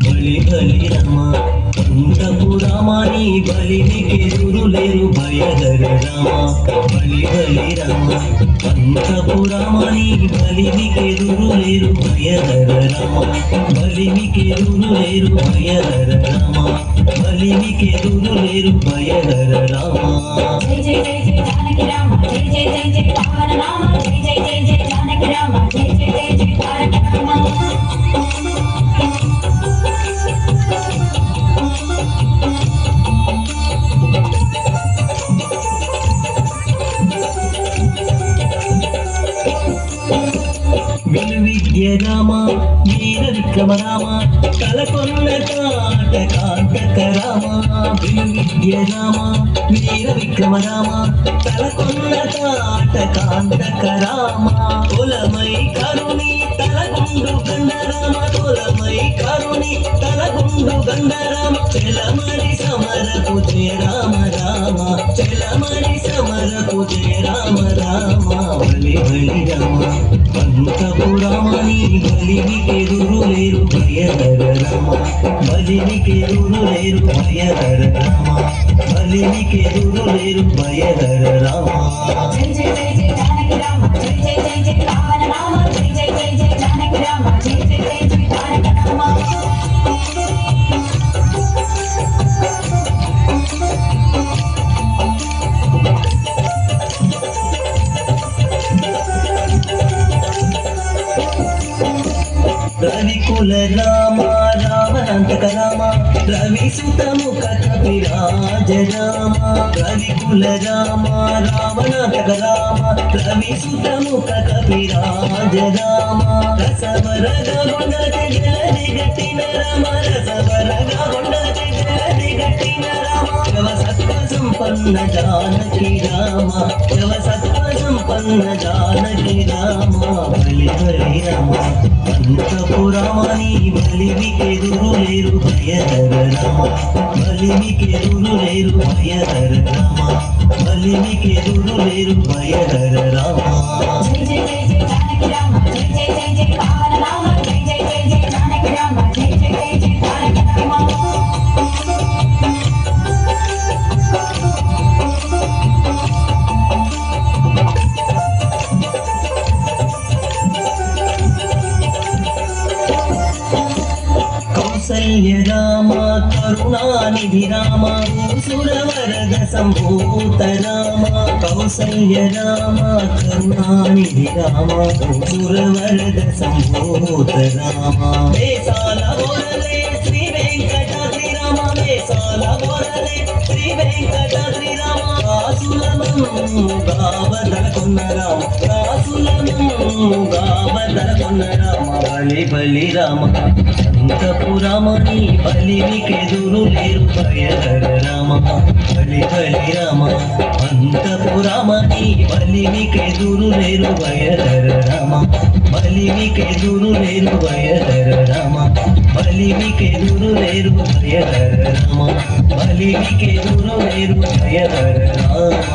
బలి బలి రమ పంతపు రామాని బలినికెదురు లేరు భయధర రామ బలి బలి రమ పంతపు రామాని బలినికెదురు లేరు భయధర రామ బలినికెదురు లేరు భయధర రామ బలినికెదురు లేరు భయధర రామ జై జై జై జై జానకి రామ జై జై జై జై పవన రామ జై జై జై జై జానకి రామ జై జై జై జై తారక రామ విలువిద్య రామ వీర విక్రమ రామ తలకొన్న కాట కాంతక రామ విలువిద్య రామ వీర విక్రమ రామ తలకొన్న కాట కాంతక రామ కులమై కరుణి తలగుండు గండ రామ కులమై కరుణి తలగుండు గండ రామ చెలమరి సమరకు జయ రామ రామ చెలమరి సమరకు జయ రామ రామ బలి బలి రామ పంతపు రామని బలినికెదురు లేరు భయధర రామ బలినికెదురు లేరు భయధర రామ బలినికెదురు లేరు భయధర రామ జై జై జై జై జానకి రామ జై జై జై జై పవన రామ జై జై జై జై జానకి రామ జై జై జై జై తారక రామ రవికుల రామ రావణాంతక రామ రవి సుతముఖ కపిరాజ రామ రవికుల రామ రావణాంతక రామ రవి సుతముఖ కపిరాజ రామ రసవరగ గుండె జలది గట్టిన రామ రసవరగ గుండె జలది గట్టిన రామ శివ సత్వ సంపన్న జానకి రామ శివ సత్వ సంపన్న జానకి రామ బలి బలి రామ పంతపు రామని బలినికెదురు లేరు భయధర రామ బలినికెదురు లేరు భయధర రామ బలినికెదురు లేరు భయధర రామ జై జై జై జై జానకి రామ జై జై జై జై పవన రామ జై జై జై జై జానకి రామ జై జై జై జై తారక రామ కౌసల్య రామ కరుణానిధి రామ సురవరద సంభూత రామ కౌసల్య రామ కరుణానిధి రామ సురవరద సంభూత రామ వేసాల వరదే శ్రీ వెంకటాద్రి రామ వేసాల వరదే శ్రీ వెంకటాద్రి రామ రాసులము గావదలకొన్న రామ రాసులము గావదలకొన్న రామ బలి బలి రామ పంతపు రామని బలినికెదురు లేరు భయధర రామ బలి బలి రామ పంతపు రామని బలినికెదురు లేరు భయధర రామ బలినికెదురు లేరు భయధర రామ బలినికెదురు లేరు భయధర రామ బలినికెదురు లేరు భయధర రామ